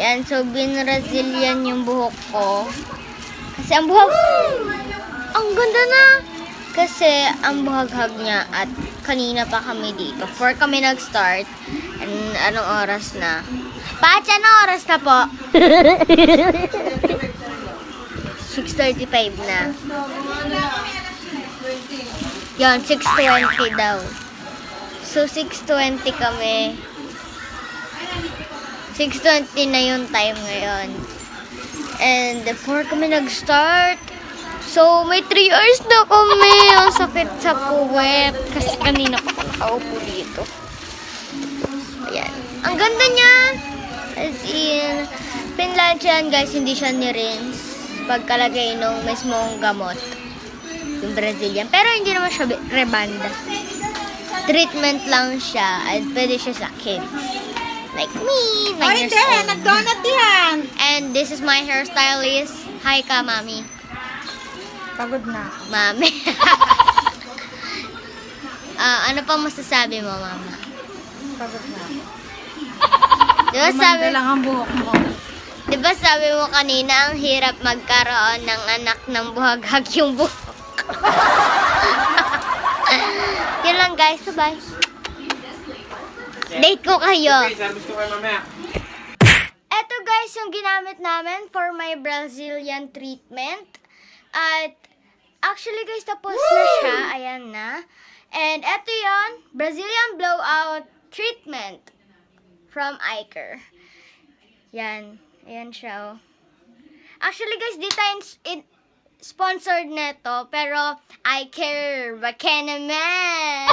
Yan, so bin-Brazilian yung buhok ko. Kasi ang buhok, ang ganda na. Kasi ang buhaghag niya at kanina pa kami dito. 4 kami nag-start. And anong oras na? Patch, anong oras na po? 6:35 na. Yan, 6:20 daw. So, 6:20 kami. 6:20 na yung time ngayon. And 4 kami nag-start. So, may 3 hours na kami. Ang sakit sa puwet. Kasi kanina pa ako nakaupo dito. Ayan. Ang ganda niya. As in, pinlansyan guys, hindi siya ni-rinse. Pagkalagay nung mismong gamot. Yung Brazilian. Pero hindi naman siya rebanda. Treatment lang siya. At pwede siya sa kids. Like me, 9 years old. Nag-donut yan. And this is my hairstylist. Hi ka, mami. Pagod na. Mami. Ano pa masasabi mo, mama? Pagod na. Diba sabi, lang ang buhok mo. diba sabi mo kanina, ang hirap magkaroon ng anak ng buhaghag yung buhok. Yun lang guys, bye. Date ko kayo. Eto guys, yung ginamit namin for my Brazilian treatment. At actually guys, tapos na siya. Ayan na. And eto yon, Brazilian blowout treatment from Iker. Yan. Ayan siya. Oh. Actually guys, di tayo sponsored neto. Pero Iker, baka naman.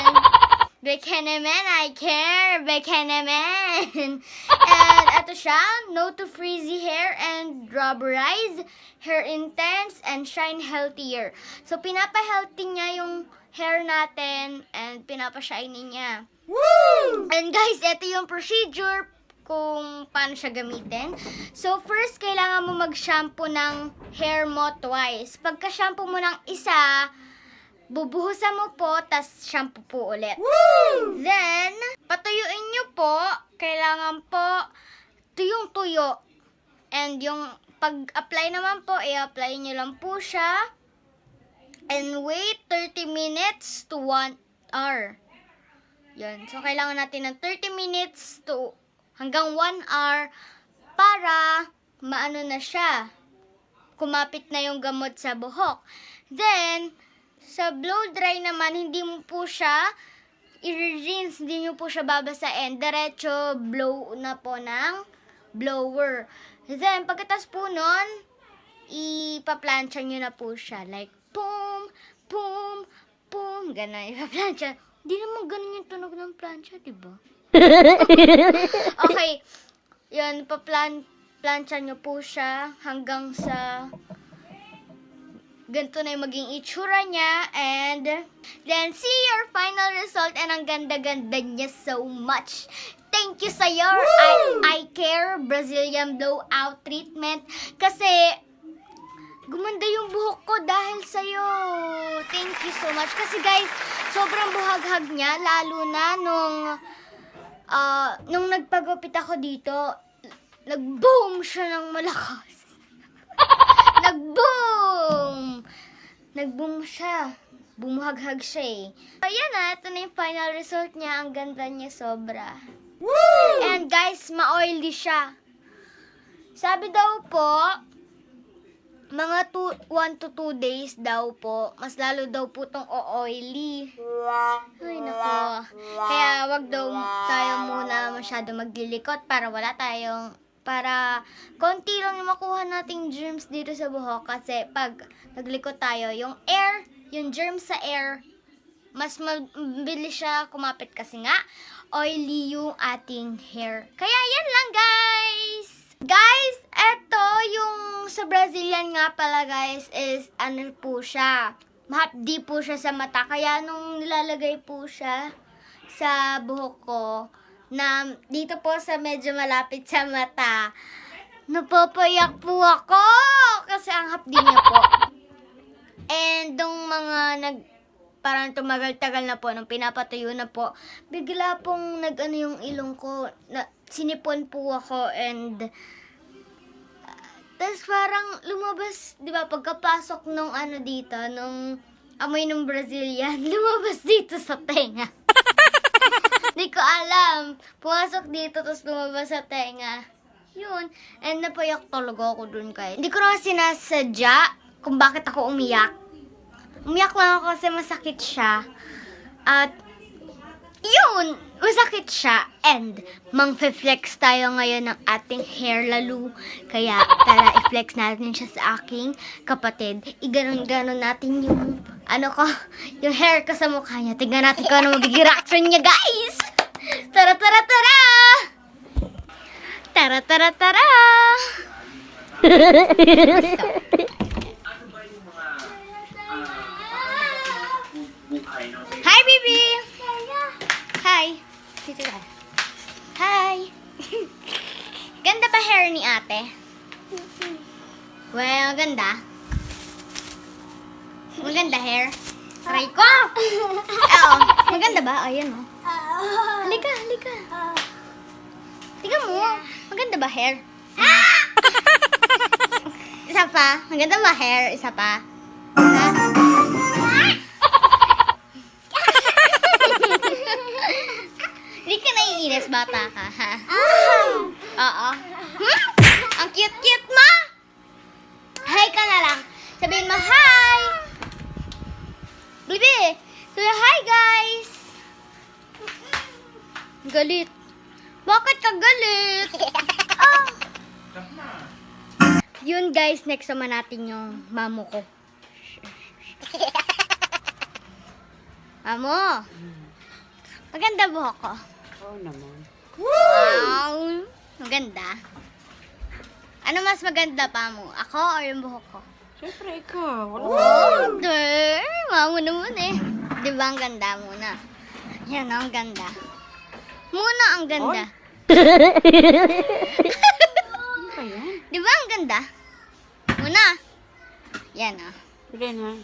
Baka naman, Iker. Baka naman. And eto siya, no to frizzy hair and rubberize, hair intense, and shine healthier. So, pinapa-healthy niya yung hair natin and pinapa-shiny niya. Woo! And guys, ito yung procedure kung paano siya gamitin. So, first, kailangan mo mag-shampoo ng hair mo twice. Pagka-shampoo mo ng isa, bubuhusan mo po, tas shampoo po ulit. Woo! Then, patuyuin nyo po. Kailangan po tuyong-tuyo. And yung pag-apply naman po, i-apply nyo lang po siya. And wait 30 minutes to 1 hour. Yan. So, kailangan natin ng 30 minutes to hanggang 1 hour para maano na siya. Kumapit na yung gamot sa buhok. Then, sa blow dry naman, hindi mo po siya i-rinse, hindi nyo po siya babasain. Diretso blow na po ng blower. Then, pagkatas po nun, ipa-plancha nyo na po siya. Like, boom, boom, boom. Ganon, ipa-plancha. Hindi naman ganun yung tunog ng plancha, diba? Okay. Yun, ipa-plancha nyo po siya hanggang sa ganito na yung maging itsura niya. And then, see your final result. And ang ganda-ganda niya so much. Thank you sa'yo, Iker Brazilian Blowout Treatment. Kasi, gumanda yung buhok ko dahil sa'yo. Thank you so much. Kasi guys, sobrang buhaghag niya. Lalo na nung nagpagupit ako dito, nag-boom siya ng malakas. Nag-boom! Nag-boom siya. Bumuhaghag siya eh. Ayan na, ito na yung final result niya. Ang ganda niya sobra. Woo! And guys, ma-oily siya. Sabi daw po, mga 1 to 2 days daw po, mas lalo daw po itong o-oily. Ay, nako. Kaya wag daw tayo muna masyado maglilikot para para konti lang yung makuha nating germs dito sa buhok. Kasi pag naglikot tayo, yung germs sa air, mas mabilis siya kumapit kasi nga oily yung ating hair. Kaya yan lang guys! Guys, eto yung sa Brazilian nga pala guys is ano po siya. Mahapdi po siya sa mata. Kaya nung nilalagay po siya sa buhok ko, na dito po sa medyo malapit sa mata, napapayak po ako kasi ang hapdi niya po. And nung mga parang tumagal-tagal na po, nung pinapatuyo na po, bigla pong yung ilong ko, sinipon po ako and Tapos parang lumabas, di ba, pagkapasok nung ano dito, nung amoy ng Brazilian, lumabas dito sa tenga. Di ko alam. Pumasok dito, tapos lumabas sa tenga. Yun. And napayak talaga ako dun kaya. Hindi ko na sinasadya kung bakit ako umiyak. Umiyak lang ako kasi masakit siya. At yun, masakit siya. And mang-flex tayo ngayon ng ating hair lalo. Kaya tara, i-flex natin siya sa aking kapatid. Iganon-ganon natin yung, yung hair ko sa mukha niya. Tingnan natin kung ano magiging reaction niya, guys! Tara, tara, tara! Tara, tara, tara! Hi, baby! Hi! Dito ka. Hi! Ganda ba hair ni ate? Well, ganda. Maganda hair. Try ko! Oo. Maganda ba? Ayan o. Halika, halika. Tingnan mo. Maganda ba hair? Isa pa. Maganda ba hair? Isa pa. Ha? Hindi ka naiinis, bata ka, ha? Oo. Ang cute-cute mo! Hi ka na lang. Sabihin mo, hi! Bibi, sabihin, hi guys! Galit. Bakit ka galit? Yun guys, next naman natin yung mamo ko. Mamo! Maganda buhok ko. Oo naman. Wow! Maganda. Ano mas maganda pa mo? Ako o yung buhok ko? Siyempre ikaw. Wala Wonder! Mamo naman eh. Di ba ang ganda muna? Yan ang ganda. Muna ang ganda. Ano ba yan? Di ba ang ganda? Muna. Yan ah. Hindi na.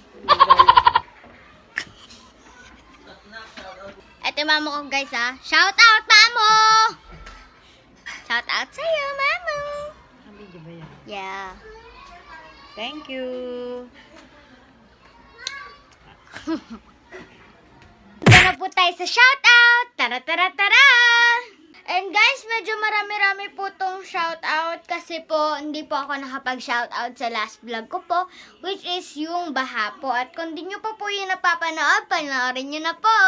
Ito yung mamo ko guys ah. Shout out mamo! Shout out sa'yo mamo! Sabi di ba yan? Yeah. Thank you. Ito na po tayo sa shout out! Tara tara tara! And guys, medyo marami-rami po tong shout out kasi po hindi po ako nakapag-shout out sa last vlog ko po, which is yung baha po. At kung di nyo pa po yung napapanood, panoorin nyo na po!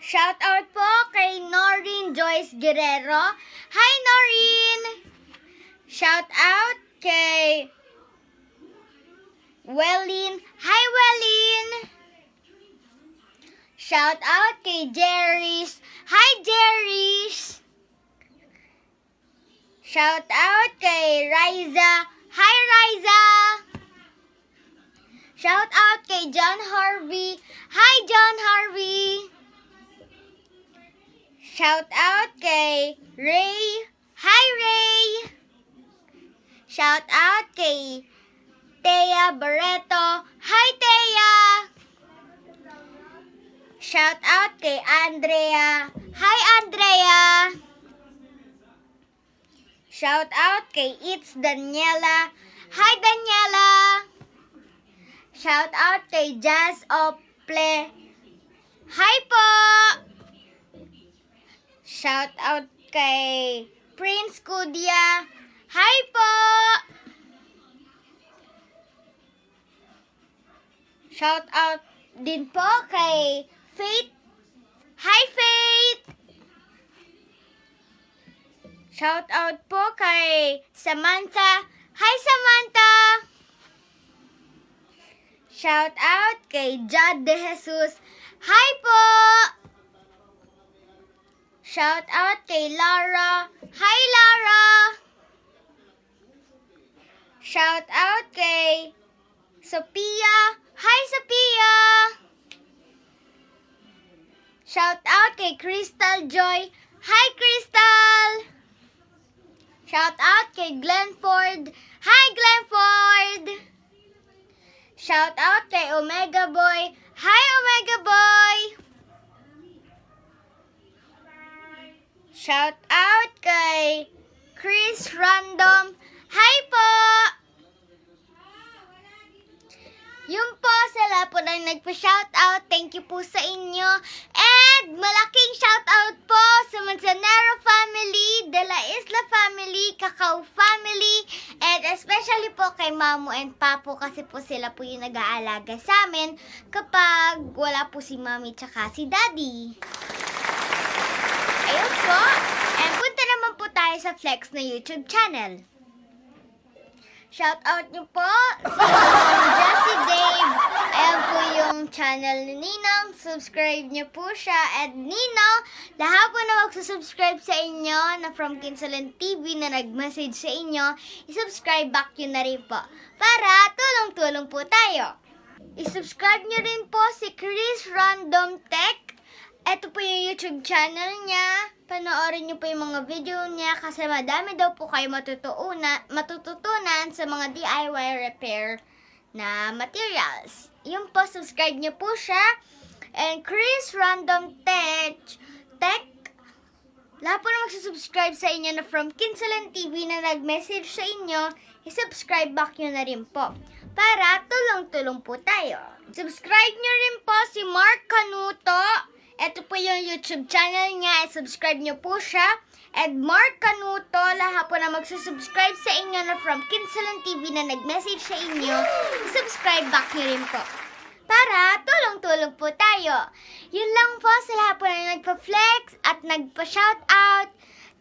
Shout out po kay Noreen Joyce Guerrero. Hi Noreen! Shout out kay Welin. Hi Welin! Shout out kay Jerry's. Hi Jerry's! Shout out kay Riza. Hi Riza! Shout out kay John Harvey. Hi John Harvey! Shout out kay Ray. Hi Ray! Shout out kay Thea Barreto. Hi Thea! Shout out kay Andrea. Hi Andrea! Shout out kay It's Daniela. Hi Daniela! Shout out kay Jazz Ople. Hi po! Shout out kay Prince Kudia. Hi po! Shout out din po kay Faith. Hi Faith! Shout out po kay Samantha. Hi Samantha! Shout out kay Jad De Jesus. Hi po! Shout out kay Lara. Hi Lara! Shout out kay Sophia. Hi Sophia! Shout out kay Crystal Joy. Hi Crystal! Shout out kay Glenford. Hi Glenford! Shout out kay Omega Boy. Hi Omega Boy! Shout out kay Chris Random. Hi po! Yun po, sa lahat po na nagpa-shoutout, thank you po sa inyo. And malaking shoutout po sa Manzanero family, De La Isla family, Cacao family, and especially po kay Mamu and Papo kasi po sila po yung nag-aalaga sa amin kapag wala po si Mami tsaka si Daddy. Ayun po. And punta naman po tayo sa Flex na YouTube channel. Shoutout niyo po si Jessie Dave. Ayan po yung channel ni Ninong. Subscribe niyo po siya. At Ninong, lahat po na magsusubscribe sa inyo na from Kinsalan TV na nag-message sa inyo, isubscribe back yun na rin po. Para tulong-tulong po tayo. Isubscribe niyo rin po si Chris Random Tech. Ito po yung YouTube channel niya. Panoorin niyo po yung mga video niya kasi madami daw po kayo matututunan sa mga DIY repair na materials. Yun po, subscribe niyo po siya. And Chris Random Tech, lahat po na magsusubscribe sa inyo na from Kinsalan TV na nag-message sa inyo, isubscribe back nyo na rin po. Para tulong-tulong po tayo. Subscribe nyo rin po si Mark Canuto. Ito po yung YouTube channel niya. I-subscribe nyo po siya. And Mark Canuto, lahat po na magsusubscribe sa inyo na from Kinsalan TV na nag-message sa inyo, subscribe back nyo rin po. Para tulong-tulong po tayo. Yun lang po sa lahat po na nagpa-flex at nagpa-shoutout.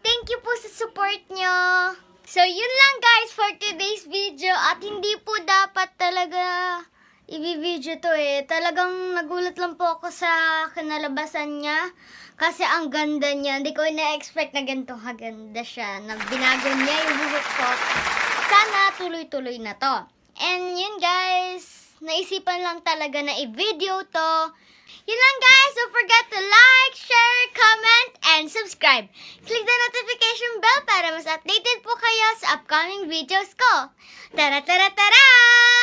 Thank you po sa support nyo. So yun lang guys for today's video. At hindi po dapat talaga i-video to Talagang nagulat lang po ako sa kinalabasan niya. Kasi ang ganda niya. Hindi ko na-expect na ganito kaganda siya. Na binago niya yung buhok ko. Sana tuloy-tuloy na to. And yun guys, naisipan lang talaga na i-video to. Yun lang guys. Don't forget to like, share, comment, and subscribe. Click the notification bell para mas updated po kayo sa upcoming videos ko. Tara, tara, tara!